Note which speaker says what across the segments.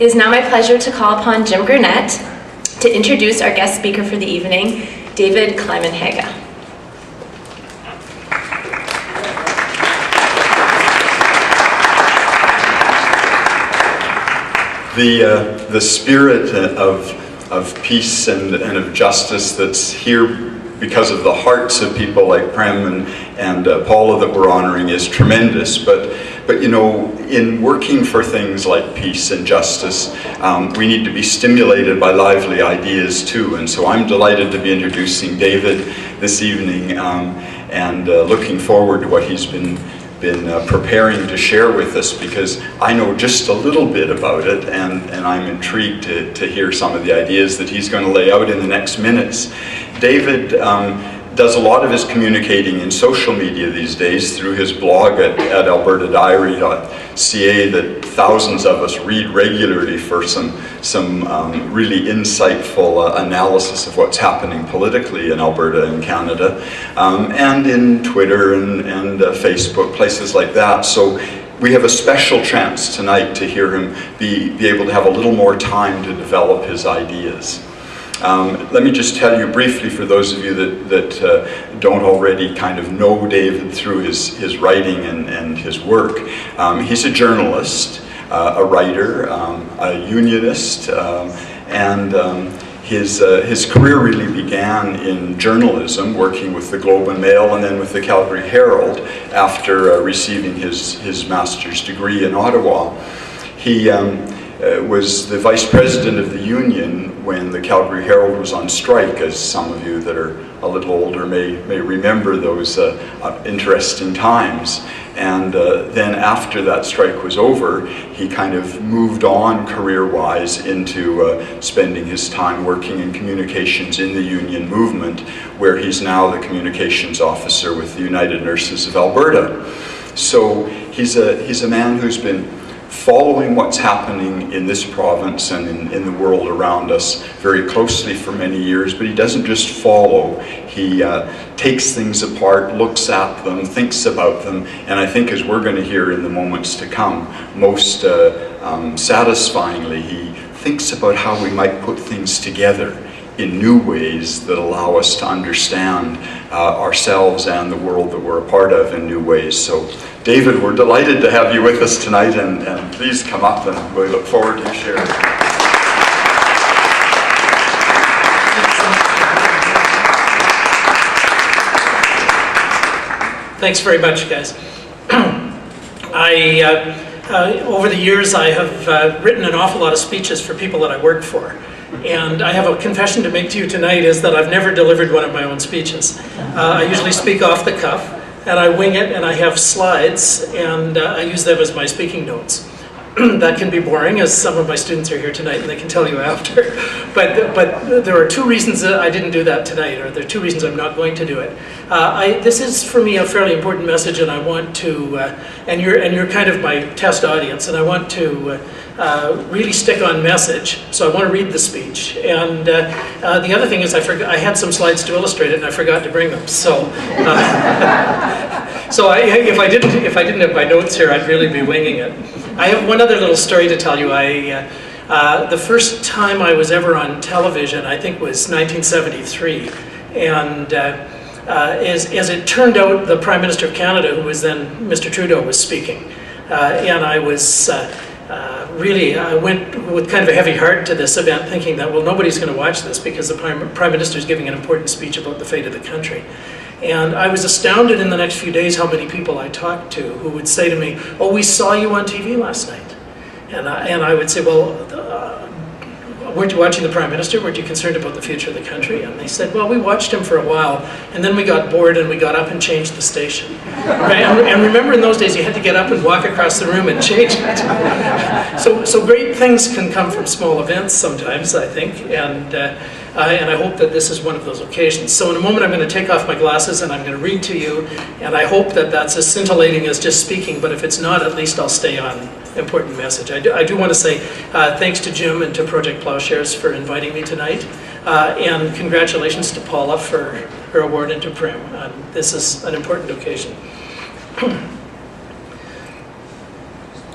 Speaker 1: It is now my pleasure to call upon Jim Gurnett to introduce our guest speaker for the evening, David Climenhaga.
Speaker 2: The spirit of peace and of justice that's here because of the hearts of people like Prem and Paula that we're honoring is tremendous. But you know, in working for things like peace and justice, we need to be stimulated by lively ideas too. And so I'm delighted to be introducing David this evening and looking forward to what he's been preparing to share with us, because I know just a little bit about it, and I'm intrigued to hear some of the ideas that he's going to lay out in the next minutes. David does a lot of his communicating in social media these days through his blog at albertadiary.ca that thousands of us read regularly for some really insightful analysis of what's happening politically in Alberta and Canada, and in Twitter and Facebook, places like that. So we have a special chance tonight to hear him be able to have a little more time to develop his ideas. Let me just tell you briefly, for those of you that don't already kind of know David through his writing and his work. He's a journalist, a writer, a unionist, and his career really began in journalism, working with the Globe and Mail and then with the Calgary Herald after receiving his master's degree in Ottawa. He was the vice president of the union when the Calgary Herald was on strike, as some of you that are a little older may remember those interesting times. And then after that strike was over, he kind of moved on career-wise into spending his time working in communications in the union movement, where he's now the communications officer with the United Nurses of Alberta. So he's a man who's been following what's happening in this province and in the world around us very closely for many years, but he doesn't just follow. He takes things apart, looks at them, thinks about them, and I think, as we're going to hear in the moments to come, most satisfyingly, he thinks about how we might put things together in new ways that allow us to understand ourselves and the world that we're a part of in new ways. So David, we're delighted to have you with us tonight, and please come up, and we look forward to sharing.
Speaker 3: Thanks very much, guys. Over the years, I have written an awful lot of speeches for people that I work for. And I have a confession to make to you tonight, is that I've never delivered one of my own speeches. I usually speak off the cuff, and I wing it, and I have slides, and I use them as my speaking notes. That can be boring, as some of my students are here tonight, and they can tell you after. But there are two reasons that I didn't do that tonight, or there are two reasons I'm not going to do it. This is, for me, a fairly important message, and I want to, and you're kind of my test audience, and I want to really stick on message, so I want to read the speech. And the other thing is, I had some slides to illustrate it, and I forgot to bring them. So, if I didn't have my notes here, I'd really be winging it. I have one other little story to tell you. The first time I was ever on television, I think, was 1973, and as it turned out, the Prime Minister of Canada, who was then Mr. Trudeau, was speaking, and I was. Really, I went with kind of a heavy heart to this event, thinking that, well, nobody's going to watch this because the Prime Minister is giving an important speech about the fate of the country. And I was astounded in the next few days how many people I talked to who would say to me, "Oh, we saw you on TV last night." And I would say, "Well, weren't you watching the Prime Minister? Weren't you concerned about the future of the country?" And they said, "Well, we watched him for a while, and then we got bored and we got up and changed the station." Right? And remember, in those days, you had to get up and walk across the room and change it. So great things can come from small events sometimes, I think, and I hope that this is one of those occasions. So in a moment, I'm going to take off my glasses and I'm going to read to you, and I hope that that's as scintillating as just speaking, but if it's not, at least I'll stay on important message. I do want to say thanks to Jim and to Project Ploughshares for inviting me tonight, and congratulations to Paula for her award, and to Prem. This is an important occasion.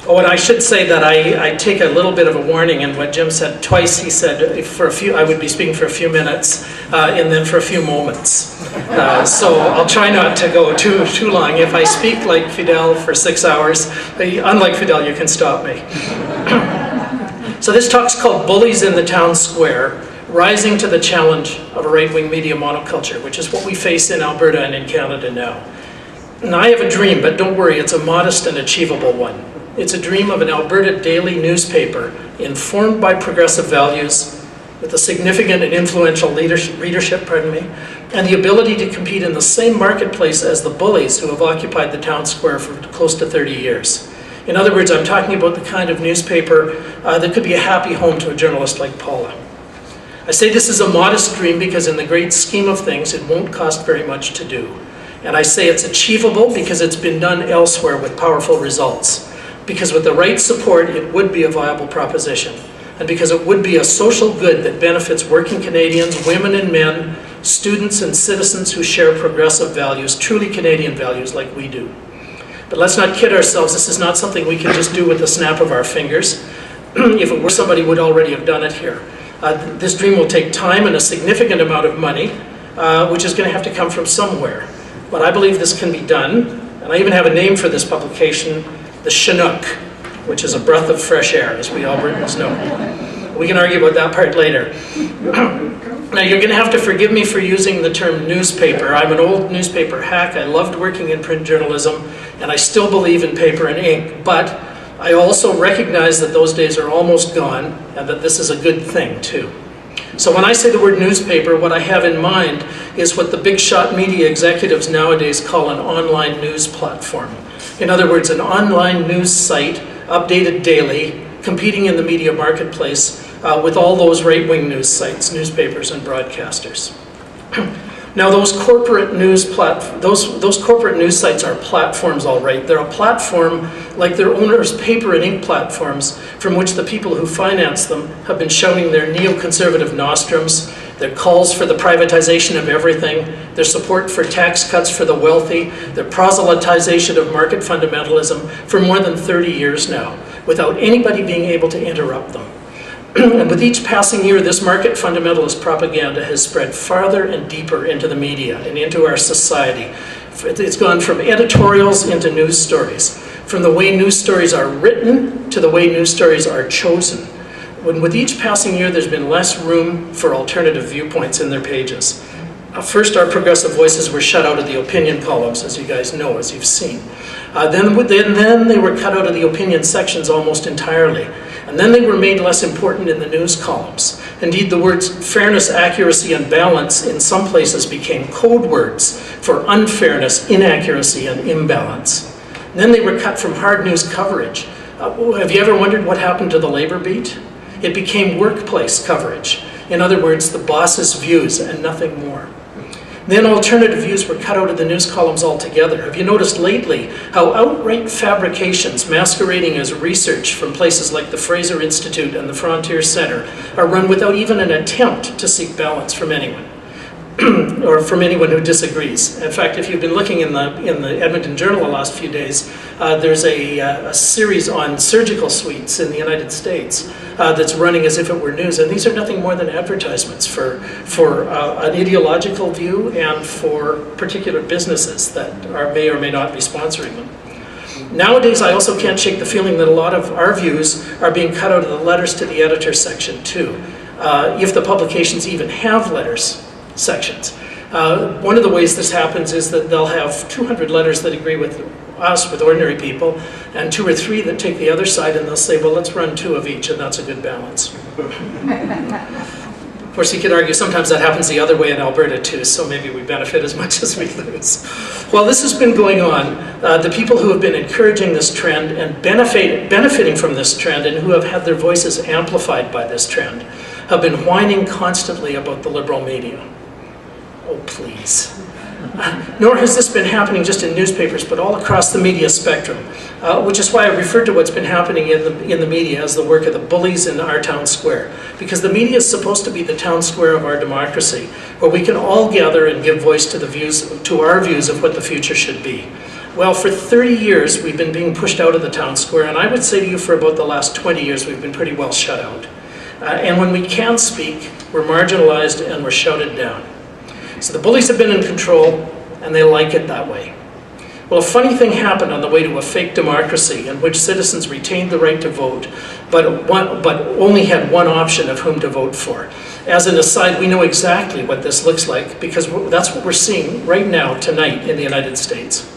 Speaker 3: Oh, and I should say that I take a little bit of a warning in what Jim said twice. He said I would be speaking for a few minutes and then for a few moments. So I'll try not to go too long. If I speak like Fidel for 6 hours, unlike Fidel, you can stop me. So this talk's called Bullies in the Town Square, Rising to the Challenge of a Right-Wing Media Monoculture, which is what we face in Alberta and in Canada now. And I have a dream, but don't worry, it's a modest and achievable one. It's a dream of an Alberta daily newspaper informed by progressive values, with a significant and influential readership, and the ability to compete in the same marketplace as the Bullies who have occupied the town square for close to 30 years. In other words, I'm talking about the kind of newspaper that could be a happy home to a journalist like Paula. I say this is a modest dream because in the great scheme of things, it won't cost very much to do. And I say it's achievable because it's been done elsewhere with powerful results. Because with the right support, it would be a viable proposition. And because it would be a social good that benefits working Canadians, women and men, students and citizens who share progressive values, truly Canadian values like we do. But let's not kid ourselves, this is not something we can just do with the snap of our fingers. If it were, somebody would already have done it here. This dream will take time and a significant amount of money, which is going to have to come from somewhere. But I believe this can be done, and I even have a name for this publication, the Chinook, which is a breath of fresh air, as we Albertans know. We can argue about that part later. Now, you're going to have to forgive me for using the term newspaper. I'm an old newspaper hack. I loved working in print journalism, and I still believe in paper and ink, but I also recognize that those days are almost gone, and that this is a good thing, too. So when I say the word newspaper, what I have in mind is what the big shot media executives nowadays call an online news platform. In other words, an online news site, updated daily, competing in the media marketplace with all those right-wing news sites, newspapers and broadcasters. Now those corporate news sites are platforms, all right. They're a platform like their owners' paper and ink platforms from which the people who finance them have been shouting their neoconservative nostrums, their calls for the privatization of everything, their support for tax cuts for the wealthy, their proselytization of market fundamentalism for more than 30 years now, without anybody being able to interrupt them. And with each passing year, this market fundamentalist propaganda has spread farther and deeper into the media and into our society. It's gone from editorials into news stories, from the way news stories are written to the way news stories are chosen. When with each passing year, there's been less room for alternative viewpoints in their pages. First, our progressive voices were shut out of the opinion columns, as you guys know, as you've seen. Then they were cut out of the opinion sections almost entirely. And then they were made less important in the news columns. Indeed, the words fairness, accuracy, and balance in some places became code words for unfairness, inaccuracy, and imbalance. And then they were cut from hard news coverage. Have you ever wondered what happened to the labor beat? It became workplace coverage. In other words, the boss's views and nothing more. Then alternative views were cut out of the news columns altogether. Have you noticed lately how outright fabrications masquerading as research from places like the Fraser Institute and the Frontier Center are run without even an attempt to seek balance from anyone, or from anyone who disagrees? In fact, if you've been looking in the Edmonton Journal the last few days, there's a series on surgical suites in the United States that's running as if it were news, and these are nothing more than advertisements for an ideological view and for particular businesses that may or may not be sponsoring them. Nowadays, I also can't shake the feeling that a lot of our views are being cut out of the letters to the editor section too, if the publications even have letters sections. One of the ways this happens is that they'll have 200 letters that agree with us, with ordinary people, and 2 or 3 that take the other side, and they'll say, well, let's run 2 of each, and that's a good balance. Of course, you could argue sometimes that happens the other way in Alberta too, so maybe we benefit as much as we lose. Well, this has been going on. The people who have been encouraging this trend and benefiting from this trend and who have had their voices amplified by this trend have been whining constantly about the liberal media. Oh, please. Nor has this been happening just in newspapers, but all across the media spectrum, which is why I refer to what's been happening in the media as the work of the bullies in our town square. Because the media is supposed to be the town square of our democracy, where we can all gather and give voice to our views of what the future should be. Well, for 30 years, we've been being pushed out of the town square, and I would say to you for about the last 20 years, we've been pretty well shut out. And when we can speak, we're marginalized and we're shouted down. So the bullies have been in control, and they like it that way. Well, a funny thing happened on the way to a fake democracy in which citizens retained the right to vote, but only had one option of whom to vote for. As an aside, we know exactly what this looks like because that's what we're seeing right now, tonight, in the United States.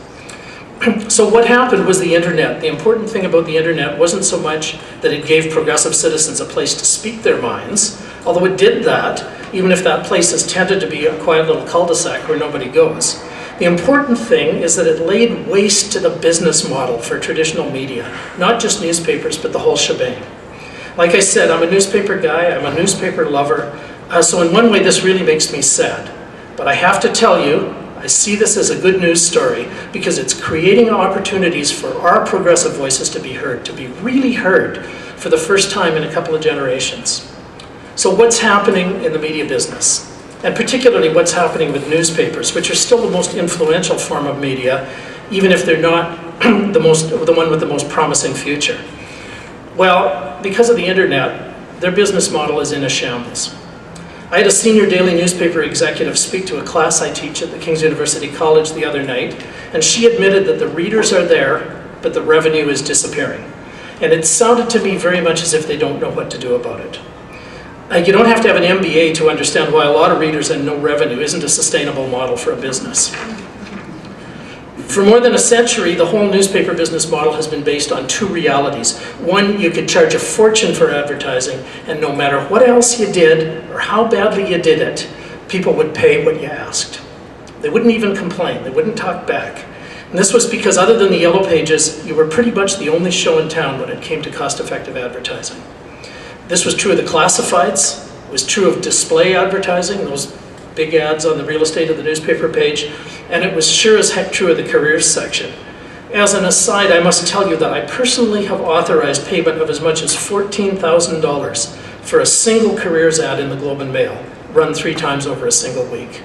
Speaker 3: So what happened was the internet. The important thing about the internet wasn't so much that it gave progressive citizens a place to speak their minds, although it did that, even if that place has tended to be a quiet little cul-de-sac where nobody goes. The important thing is that it laid waste to the business model for traditional media, not just newspapers, but the whole shebang. Like I said, I'm a newspaper guy, I'm a newspaper lover, so in one way this really makes me sad. But I have to tell you, I see this as a good news story because it's creating opportunities for our progressive voices to be heard, to be really heard for the first time in a couple of generations. So what's happening in the media business? And particularly what's happening with newspapers, which are still the most influential form of media, even if they're not the one with the most promising future. Well, because of the internet, their business model is in a shambles. I had a senior daily newspaper executive speak to a class I teach at the King's University College the other night, and she admitted that the readers are there, but the revenue is disappearing. And it sounded to me very much as if they don't know what to do about it. You don't have to have an MBA to understand why a lot of readers and no revenue isn't a sustainable model for a business. For more than a century, the whole newspaper business model has been based on two realities. One, you could charge a fortune for advertising, and no matter what else you did or how badly you did it, people would pay what you asked. They wouldn't even complain, they wouldn't talk back. And this was because other than the Yellow Pages, you were pretty much the only show in town when it came to cost-effective advertising. This was true of the classifieds, it was true of display advertising, those big ads on the real estate of the newspaper page, and it was sure as heck true of the careers section. As an aside, I must tell you that I personally have authorized payment of as much as $14,000 for a single careers ad in the Globe and Mail, run 3 times over a single week.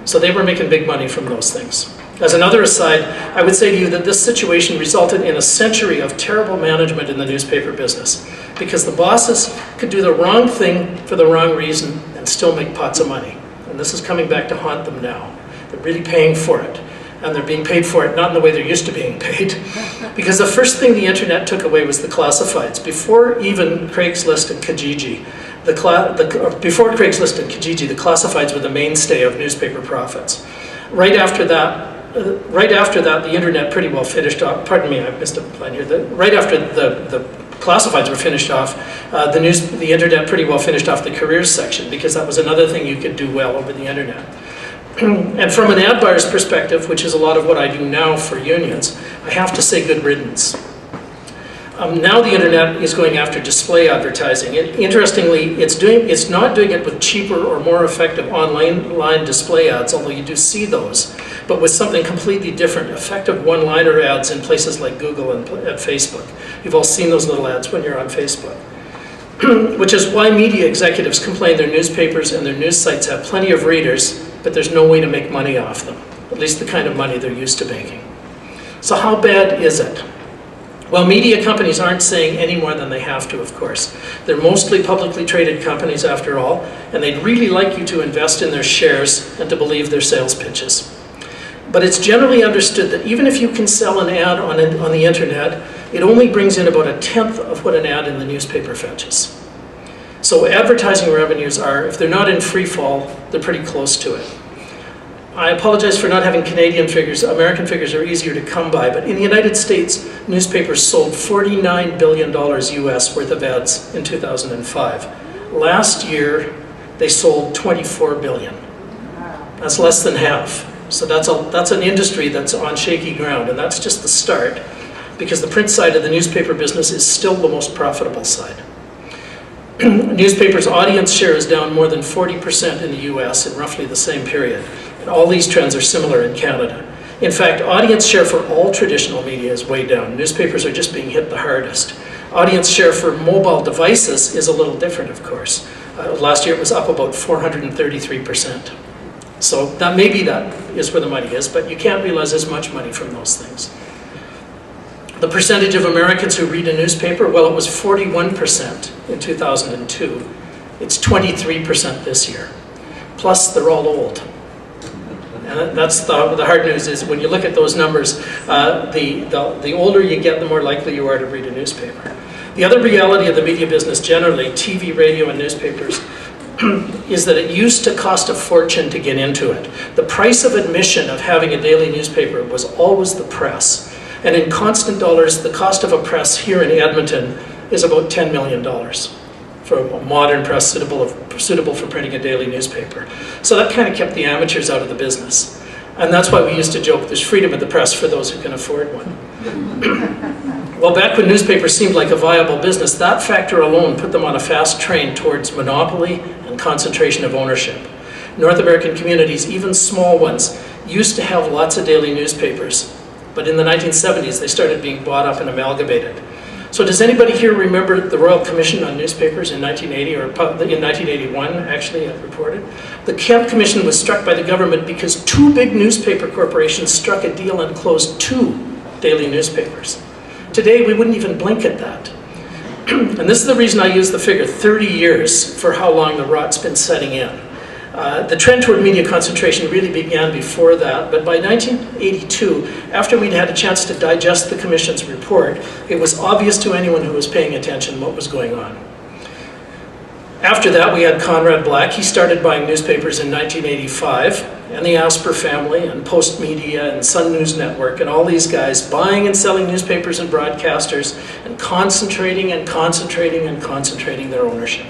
Speaker 3: So they were making big money from those things. As another aside, I would say to you that this situation resulted in a century of terrible management in the newspaper business because the bosses could do the wrong thing for the wrong reason and still make pots of money. And this is coming back to haunt them now. They're really paying for it. And they're being paid for it not in the way they're used to being paid. Because the first thing the internet took away was the classifieds. Before even Craigslist and Kijiji, the classifieds were the mainstay of newspaper profits. Right after that, the internet pretty well finished off. Pardon me, I missed a line here. Right after the classifieds were finished off, the internet pretty well finished off the careers section because that was another thing you could do well over the internet. And from an ad buyer's perspective, which is a lot of what I do now for unions, I have to say good riddance. Now the internet is going after display advertising. Interestingly, it's not doing it with cheaper or more effective online display ads, although you do see those, but with something completely different, effective one-liner ads in places like Google and Facebook. You've all seen those little ads when you're on Facebook. Which is why media executives complain their newspapers and their news sites have plenty of readers, but there's no way to make money off them, at least the kind of money they're used to making. So how bad is it? Well, media companies aren't saying any more than they have to, of course. They're mostly publicly traded companies after all, and they'd really like you to invest in their shares and to believe their sales pitches. But it's generally understood that even if you can sell an ad on the internet, it only brings in about 1/10 of what an ad in the newspaper fetches. So advertising revenues are, if they're not in free fall, they're pretty close to it. I apologize for not having Canadian figures. American figures are easier to come by, but in the United States, newspapers sold $49 billion US worth of ads in 2005. Last year, they sold $24 billion. That's less than half. So that's an industry that's on shaky ground, and that's just the start, because the print side of the newspaper business is still the most profitable side. Newspapers' audience share is down more than 40% in the US in roughly the same period. And all these trends are similar in Canada. In fact, audience share for all traditional media is way down. Newspapers are just being hit the hardest. Audience share for mobile devices is a little different, of course. Last year it was up about 433%. So that maybe that is where the money is, but you can't realize as much money from those things. The percentage of Americans who read a newspaper, well, it was 41% in 2002. It's 23% this year. Plus, they're all old. And that's the hard news is when you look at those numbers, the older you get, the more likely you are to read a newspaper. The other reality of the media business generally, TV, radio, and newspapers, is that it used to cost a fortune to get into it. The price of admission of having a daily newspaper was always the press. And in constant dollars, the cost of a press here in Edmonton is about $10 million for a modern press suitable for printing a daily newspaper. So that kind of kept the amateurs out of the business. And that's why we used to joke, there's freedom of the press for those who can afford one. Well, back when newspapers seemed like a viable business, that factor alone put them on a fast train towards monopoly and concentration of ownership. North American communities, even small ones, used to have lots of daily newspapers. But in the 1970s, they started being bought up and amalgamated. So does anybody here remember the Royal Commission on Newspapers in 1980, or in 1981, actually, it reported? The Kemp Commission was struck by the government because two big newspaper corporations struck a deal and closed 2 daily newspapers. Today, we wouldn't even blink at that. And this is the reason I use the figure 30 years for how long the rot's been setting in. The trend toward media concentration really began before that, but by 1982, after we'd had a chance to digest the Commission's report, it was obvious to anyone who was paying attention what was going on. After that, we had Conrad Black. He started buying newspapers in 1985, and the Asper family, and Post Media, and Sun News Network, and all these guys buying and selling newspapers and broadcasters, and concentrating and concentrating and concentrating their ownership.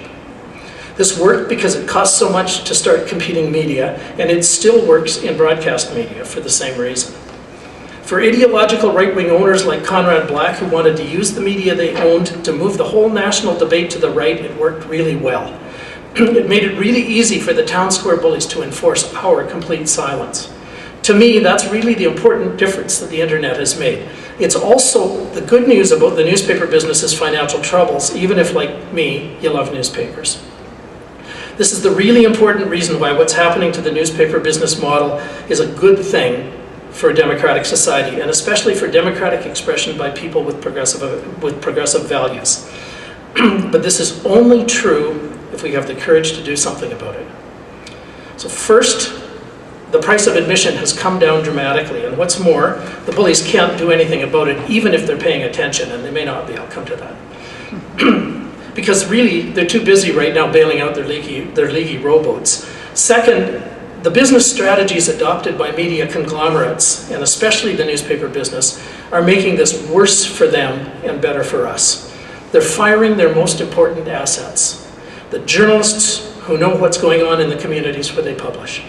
Speaker 3: This worked because it cost so much to start competing media, and it still works in broadcast media for the same reason. For ideological right-wing owners like Conrad Black, who wanted to use the media they owned to move the whole national debate to the right, it worked really well. It made it really easy for the town square bullies to enforce our complete silence. To me, that's really the important difference that the internet has made. It's also the good news about the newspaper business's financial troubles, even if, like me, you love newspapers. This is the really important reason why what's happening to the newspaper business model is a good thing for a democratic society, and especially for democratic expression by people with progressive values. But this is only true if we have the courage to do something about it. So first, the price of admission has come down dramatically, and what's more, the bullies can't do anything about it, even if they're paying attention, and they may not be. I'll come to that. Because really, they're too busy right now bailing out their leaky rowboats. Second, the business strategies adopted by media conglomerates, and especially the newspaper business, are making this worse for them and better for us. They're firing their most important assets, the journalists who know what's going on in the communities where they publish.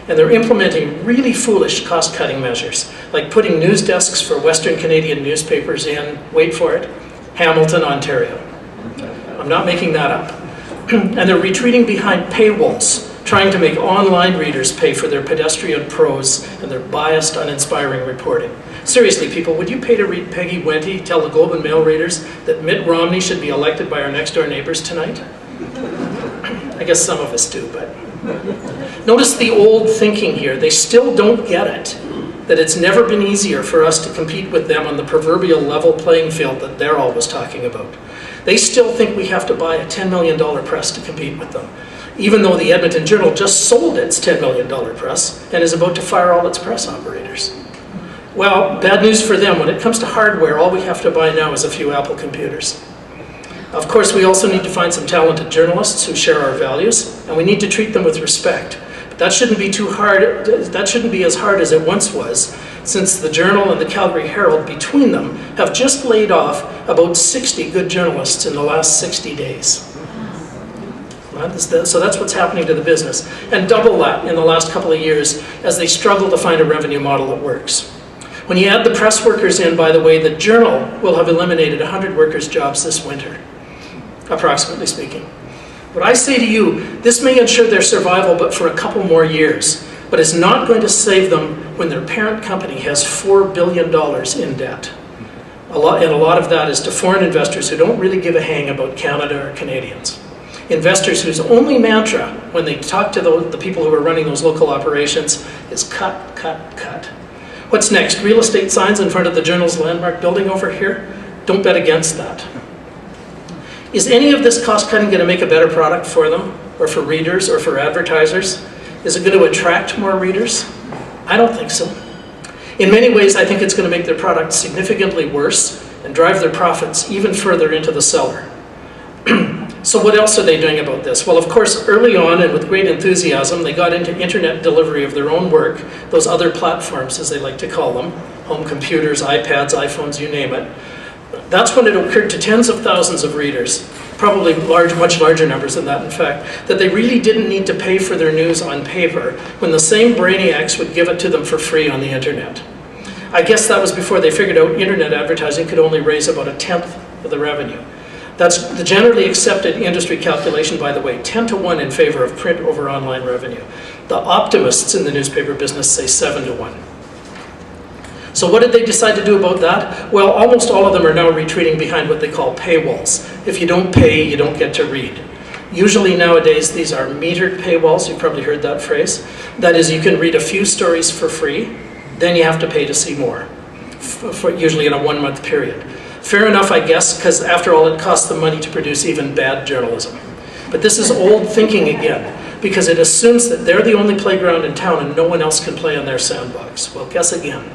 Speaker 3: And they're implementing really foolish cost-cutting measures, like putting news desks for Western Canadian newspapers in, wait for it, Hamilton, Ontario. I'm not making that up. And they're retreating behind paywalls, trying to make online readers pay for their pedestrian prose and their biased, uninspiring reporting. Seriously, people, would you pay to read Peggy Wente tell the Globe and Mail readers that Mitt Romney should be elected by our next-door neighbors tonight? I guess some of us do, but... Notice the old thinking here. They still don't get it, that it's never been easier for us to compete with them on the proverbial level playing field that they're always talking about. They still think we have to buy a $10 million press to compete with them, even though the Edmonton Journal just sold its $10 million press and is about to fire all its press operators. Well, bad news for them. When it comes to hardware, all we have to buy now is a few Apple computers. Of course, we also need to find some talented journalists who share our values, and we need to treat them with respect. But that shouldn't be too hard. That shouldn't be as hard as it once was, since the Journal and the Calgary Herald, between them, have just laid off about 60 good journalists in the last 60 days. So that's what's happening to the business, and double that in the last couple of years as they struggle to find a revenue model that works. When you add the press workers in, by the way, the Journal will have eliminated 100 workers' jobs this winter, approximately speaking. What I say to you, this may ensure their survival, but for a couple more years. But it's not going to save them when their parent company has $4 billion in debt. And a lot of that is to foreign investors who don't really give a hang about Canada or Canadians. investors whose only mantra when they talk to the people who are running those local operations is cut, cut, cut. What's next? Real estate signs in front of the Journal's landmark building over here? Don't bet against that. Is any of this cost cutting going to make a better product for them, or for readers, or for advertisers? Is it going to attract more readers? I don't think so. In many ways, I think it's going to make their product significantly worse and drive their profits even further into the cellar. So what else are they doing about this? Well, of course, early on and with great enthusiasm, they got into internet delivery of their own work, those other platforms, as they like to call them, home computers, iPads, iPhones, you name it. That's when it occurred to tens of thousands of readers, probably much larger numbers than that, in fact, that they really didn't need to pay for their news on paper when the same brainiacs would give it to them for free on the internet. I guess that was before they figured out internet advertising could only raise about 1/10 of the revenue. That's the generally accepted industry calculation, by the way, 10 to 1 in favor of print over online revenue. The optimists in the newspaper business say 7 to 1. So what did they decide to do about that? Well, almost all of them are now retreating behind what they call paywalls. If you don't pay, you don't get to read. Usually nowadays, these are metered paywalls. You've probably heard that phrase. That is, you can read a few stories for free, then you have to pay to see more, usually in a 1-month period. Fair enough, I guess, because after all, it costs them money to produce even bad journalism. But this is old thinking again, because it assumes that they're the only playground in town and no one else can play on their sandbox. Well, guess again.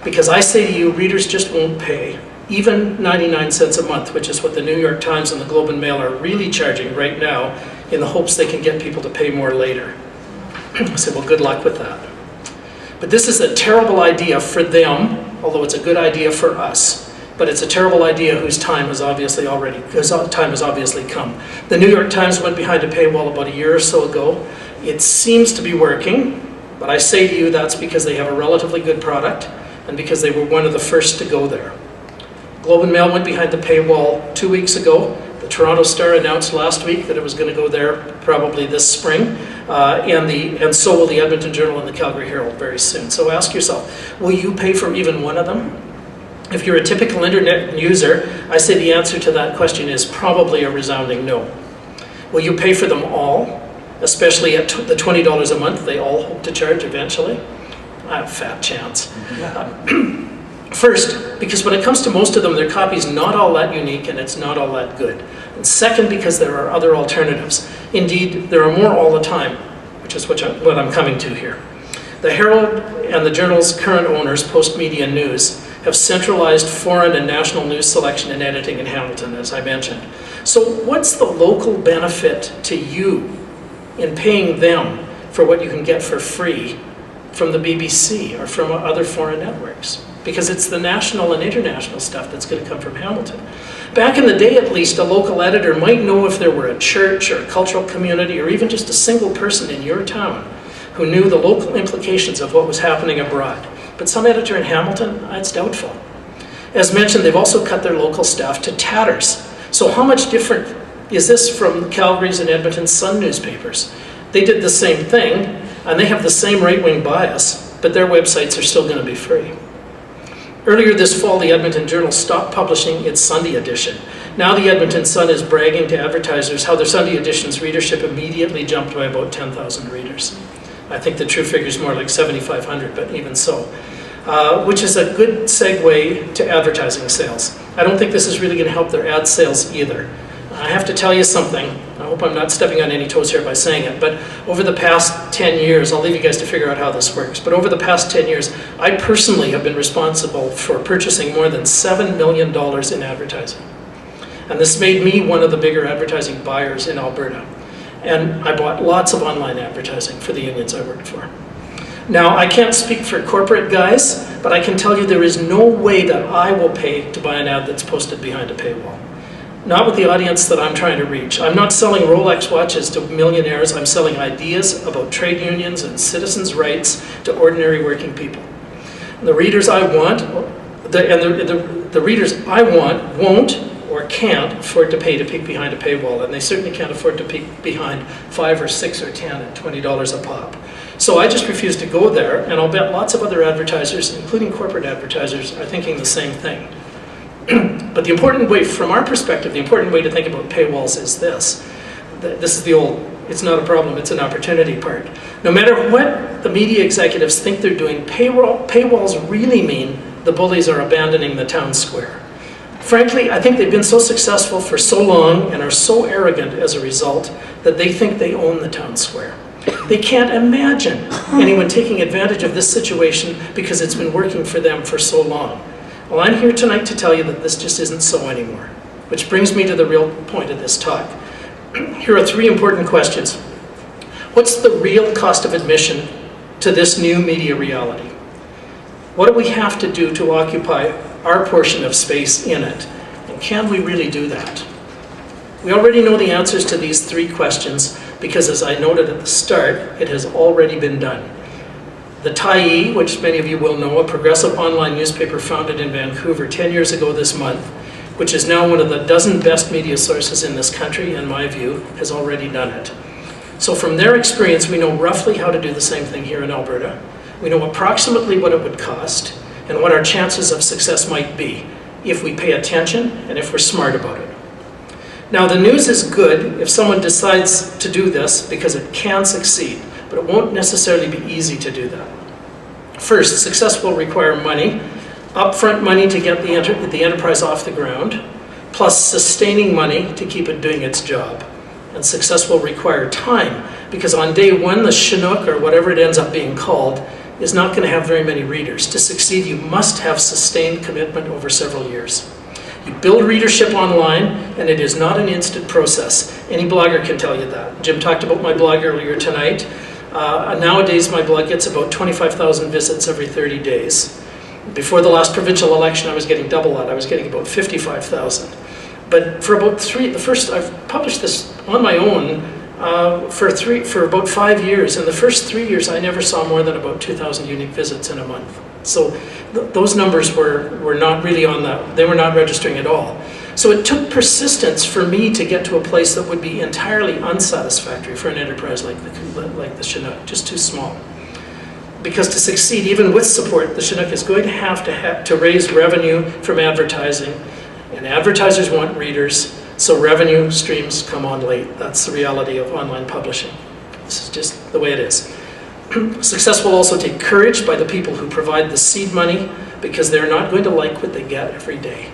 Speaker 3: Because I say to you, readers just won't pay, even 99 cents a month, which is what the New York Times and the Globe and Mail are really charging right now, in the hopes they can get people to pay more later. I said, well, good luck with that. But this is a terrible idea for them, although it's a good idea for us. But it's a terrible idea whose time has obviously come. The New York Times went behind a paywall about a year or so ago. It seems to be working, but I say to you that's because they have a relatively good product and because they were one of the first to go there. Globe and Mail went behind the paywall 2 weeks ago. The Toronto Star announced last week that it was going to go there probably this spring, and so will the Edmonton Journal and the Calgary Herald very soon. So ask yourself, will you pay for even one of them? If you're a typical internet user, I say the answer to that question is probably a resounding no. Will you pay for them all, especially at the $20 a month they all hope to charge eventually? I have a fat chance. First, because when it comes to most of them, their copy's not all that unique and it's not all that good. And second, because there are other alternatives. Indeed, there are more all the time, which is what I'm coming to here. The Herald and the Journal's current owners, Post Media News, have centralized foreign and national news selection and editing in Hamilton, as I mentioned. So what's the local benefit to you in paying them for what you can get for free from the BBC or from other foreign networks? Because it's the national and international stuff that's going to come from Hamilton. Back in the day, at least, a local editor might know if there were a church or a cultural community or even just a single person in your town who knew the local implications of what was happening abroad. But some editor in Hamilton, it's doubtful. As mentioned, they've also cut their local staff to tatters. So how much different is this from Calgary's and Edmonton's Sun newspapers? They did the same thing, and they have the same right-wing bias, but their websites are still going to be free. Earlier this fall, the Edmonton Journal stopped publishing its Sunday edition. Now the Edmonton Sun is bragging to advertisers how their Sunday edition's readership immediately jumped by about 10,000 readers. I think the true figure is more like 7,500, but even so. Which is a good segue to advertising sales. I don't think this is really going to help their ad sales either. I have to tell you something. I hope I'm not stepping on any toes here by saying it, but over the past 10 years, I'll leave you guys to figure out how this works, but over the past 10 years, I personally have been responsible for purchasing more than $7 million in advertising. And this made me one of the bigger advertising buyers in Alberta. And I bought lots of online advertising for the unions I worked for. Now, I can't speak for corporate guys, but I can tell you there is no way that I will pay to buy an ad that's posted behind a paywall. Not with the audience that I'm trying to reach. I'm not selling Rolex watches to millionaires. I'm selling ideas about trade unions and citizens' rights to ordinary working people. And the readers I want, the readers I want won't or can't afford to pay to peek behind a paywall, and they certainly can't afford to peek behind 5 or 6 or 10 at $20 a pop. So I just refuse to go there, and I'll bet lots of other advertisers, including corporate advertisers, are thinking the same thing. But the important way, from our perspective, the important way to think about paywalls is this. this is the old, it's not a problem, it's an opportunity part. No matter what the media executives think they're doing, paywalls really mean the bullies are abandoning the town square. Frankly, I think they've been so successful for so long and are so arrogant as a result that they think they own the town square. They can't imagine anyone taking advantage of this situation because it's been working for them for so long. Well, I'm here tonight to tell you that this just isn't so anymore. Which brings me to the real point of this talk. Here are 3 important questions. What's the real cost of admission to this new media reality? What do we have to do to occupy our portion of space in it? And can we really do that? We already know the answers to these 3 questions because, as I noted at the start, it has already been done. The Tyee, which many of you will know, a progressive online newspaper founded in Vancouver 10 years ago this month, which is now one of the dozen best media sources in this country, in my view, has already done it. So from their experience, we know roughly how to do the same thing here in Alberta. We know approximately what it would cost and what our chances of success might be if we pay attention and if we're smart about it. Now, the news is good if someone decides to do this because it can succeed, but it won't necessarily be easy to do that. First, success will require money, upfront money to get the enterprise off the ground, plus sustaining money to keep it doing its job. And success will require time, because on day 1, the Chinook, or whatever it ends up being called, is not going to have very many readers. To succeed, you must have sustained commitment over several years. You build readership online, and it is not an instant process. Any blogger can tell you that. Jim talked about my blog earlier tonight. Nowadays, my blog gets about 25,000 visits every 30 days. Before the last provincial election, I was getting double that. I was getting about 55,000. But for about I've published this on my own for about 5 years. In the first 3 years, I never saw more than about 2,000 unique visits in a month. So those numbers were not really on that. They were not registering at all. So it took persistence for me to get to a place that would be entirely unsatisfactory for an enterprise like the Chinook, just too small. Because to succeed, even with support, the Chinook is going to have to raise revenue from advertising, and advertisers want readers, so revenue streams come on late. That's the reality of online publishing. This is just the way it is. Success will also take courage by the people who provide the seed money, because they're not going to like what they get every day.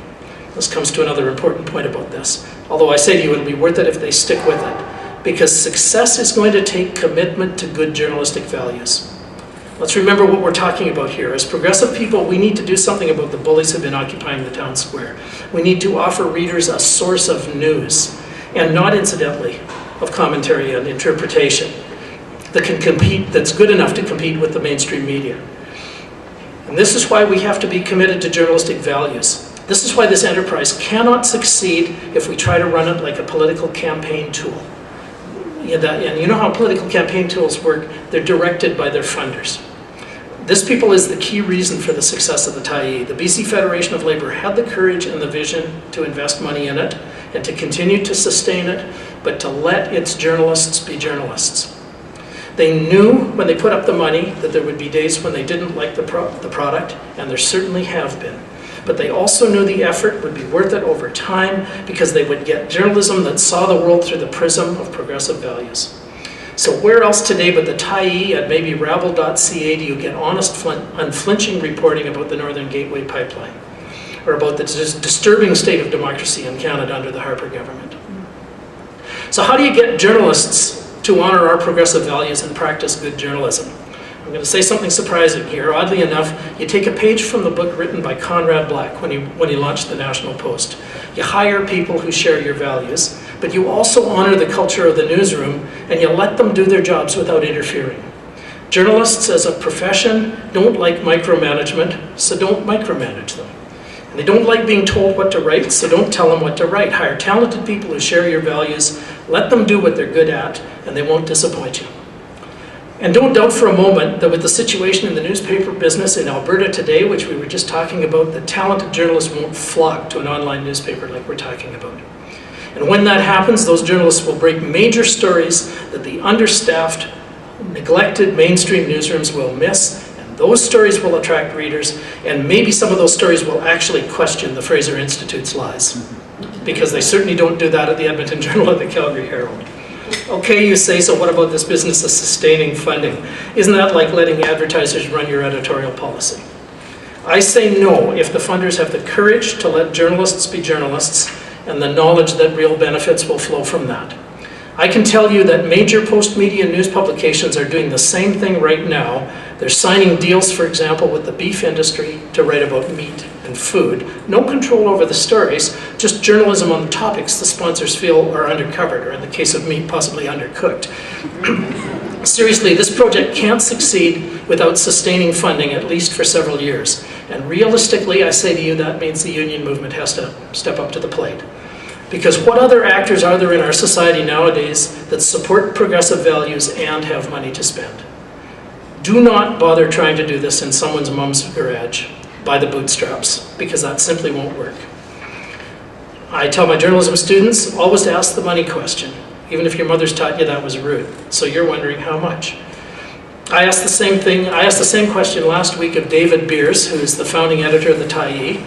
Speaker 3: This comes to another important point about this. Although I say to you, it'll be worth it if they stick with it, because success is going to take commitment to good journalistic values. Let's remember what we're talking about here. As progressive people, we need to do something about the bullies who have been occupying the town square. We need to offer readers a source of news, and not incidentally, of commentary and interpretation that can compete, that's good enough to compete with the mainstream media. And this is why we have to be committed to journalistic values. This is why this enterprise cannot succeed if we try to run it like a political campaign tool. And you know how political campaign tools work? They're directed by their funders. This people is the key reason for the success of the Tyee. The BC Federation of Labour had the courage and the vision to invest money in it and to continue to sustain it, but to let its journalists be journalists. They knew when they put up the money that there would be days when they didn't like the product, and there certainly have been. But they also knew the effort would be worth it over time, because they would get journalism that saw the world through the prism of progressive values. So where else today but the Tyee at maybe rabble.ca do you get honest, unflinching reporting about the Northern Gateway Pipeline, or about the disturbing state of democracy in Canada under the Harper government? So how do you get journalists to honor our progressive values and practice good journalism? I'm going to say something surprising here. Oddly enough, you take a page from the book written by Conrad Black when he launched the National Post. You hire people who share your values, but you also honor the culture of the newsroom, and you let them do their jobs without interfering. Journalists as a profession don't like micromanagement, so don't micromanage them. And they don't like being told what to write, so don't tell them what to write. Hire talented people who share your values, let them do what they're good at, and they won't disappoint you. And don't doubt for a moment that with the situation in the newspaper business in Alberta today, which we were just talking about, that talented journalists won't flock to an online newspaper like we're talking about. And when that happens, those journalists will break major stories that the understaffed, neglected mainstream newsrooms will miss, and those stories will attract readers, and maybe some of those stories will actually question the Fraser Institute's lies, because they certainly don't do that at the Edmonton Journal or the Calgary Herald. Okay, you say, so what about this business of sustaining funding? Isn't that like letting advertisers run your editorial policy? I say no if the funders have the courage to let journalists be journalists and the knowledge that real benefits will flow from that. I can tell you that major post-media news publications are doing the same thing right now. They're signing deals, for example, with the beef industry to write about meat and food. No control over the stories, just journalism on the topics the sponsors feel are undercovered, or in the case of meat, possibly undercooked. Seriously, this project can't succeed without sustaining funding, at least for several years. And realistically, I say to you, that means the union movement has to step up to the plate. Because what other actors are there in our society nowadays that support progressive values and have money to spend? Do not bother trying to do this in someone's mom's garage by the bootstraps, because that simply won't work. I tell my journalism students, always ask the money question, even if your mother's taught you that was rude. So you're wondering how much. I asked the same question last week of David Beers, who is the founding editor of the Tyee.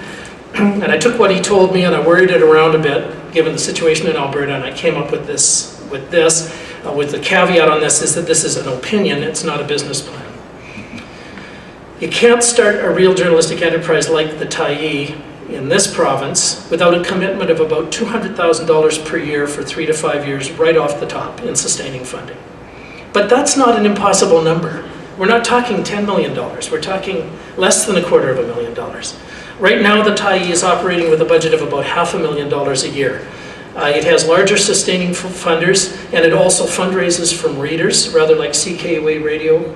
Speaker 3: And I took what he told me and I worried it around a bit, given the situation in Alberta, and I came up with this, with the caveat on this is that this is an opinion, it's not a business plan. You can't start a real journalistic enterprise like the Tyee in this province without a commitment of about $200,000 per year for 3 to 5 years right off the top in sustaining funding. But that's not an impossible number. We're not talking $10 million, we're talking less than $250,000. Right now the Tyee is operating with a budget of about $500,000 a year. It has larger sustaining funders, and it also fundraises from readers, rather like CKUA radio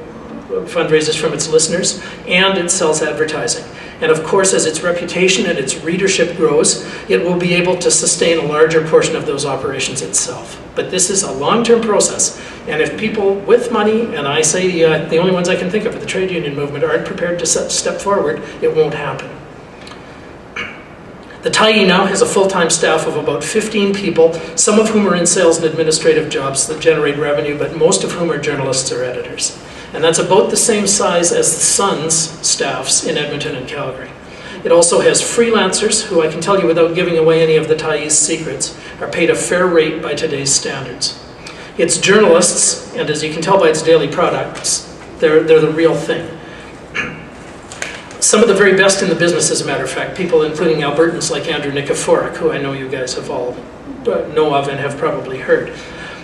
Speaker 3: fundraises from its listeners, and it sells advertising. And of course, as its reputation and its readership grows, it will be able to sustain a larger portion of those operations itself. But this is a long-term process, and if people with money, and I say the only ones I can think of are the trade union movement, aren't prepared to step forward, it won't happen. The Tyee now has a full-time staff of about 15 people, some of whom are in sales and administrative jobs that generate revenue, but most of whom are journalists or editors. And that's about the same size as the Sun's staffs in Edmonton and Calgary. It also has freelancers who, I can tell you without giving away any of the Tyee's secrets, are paid a fair rate by today's standards. Its journalists, and as you can tell by its daily products, they're the real thing. Some of the very best in the business, as a matter of fact, people including Albertans like Andrew Nikiforuk, who I know you guys have all know of and have probably heard.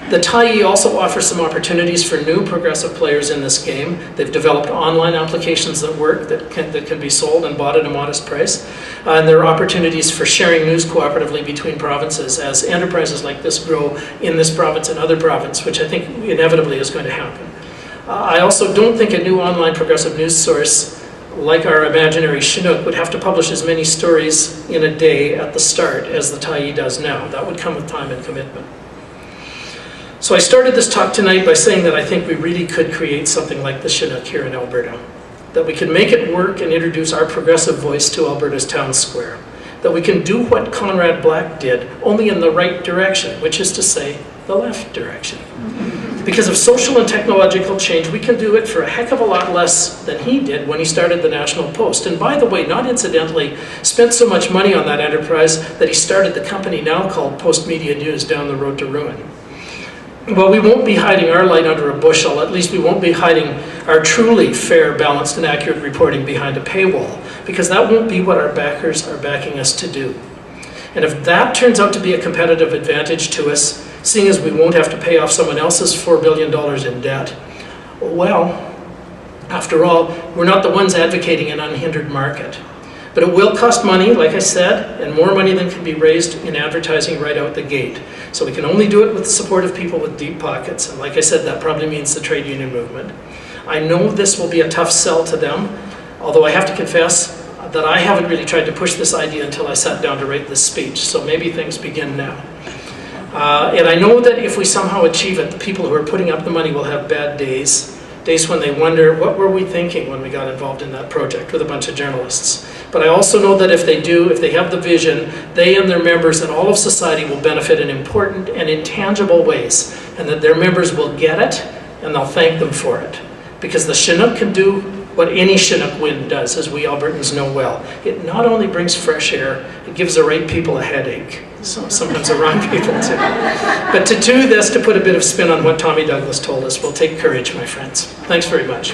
Speaker 3: The Tyee also offers some opportunities for new progressive players in this game. They've developed online applications that work, that can be sold and bought at a modest price. And there are opportunities for sharing news cooperatively between provinces as enterprises like this grow in this province and other provinces, which I think inevitably is going to happen. I also don't think a new online progressive news source like our imaginary Chinook would have to publish as many stories in a day at the start as the Tyee does now. That would come with time and commitment. So I started this talk tonight by saying that I think we really could create something like the Chinook here in Alberta. That we can make it work and introduce our progressive voice to Alberta's town square. That we can do what Conrad Black did, only in the right direction, which is to say, the left direction. Because of social and technological change, we can do it for a heck of a lot less than he did when he started the National Post. And by the way, not incidentally, spent so much money on that enterprise that he started the company now called Post Media News down the road to ruin. Well, we won't be hiding our light under a bushel. At least we won't be hiding our truly fair, balanced, and accurate reporting behind a paywall, because that won't be what our backers are backing us to do. And if that turns out to be a competitive advantage to us, seeing as we won't have to pay off someone else's $4 billion in debt, well, after all, we're not the ones advocating an unhindered market. But it will cost money, like I said, and more money than can be raised in advertising right out the gate. So we can only do it with the support of people with deep pockets. And like I said, that probably means the trade union movement. I know this will be a tough sell to them, although I have to confess that I haven't really tried to push this idea until I sat down to write this speech. So maybe things begin now. And I know that if we somehow achieve it, the people who are putting up the money will have bad days when they wonder, what were we thinking when we got involved in that project with a bunch of journalists? But I also know that if they do, if they have the vision, they and their members and all of society will benefit in important and intangible ways, and that their members will get it, and they'll thank them for it. Because the Chinook can do what any Chinook wind does, as we Albertans know well. It not only brings fresh air, it gives the right people a headache. So sometimes the wrong people too. But to do this, to put a bit of spin on what Tommy Douglas told us, will take courage, my friends. Thanks very much.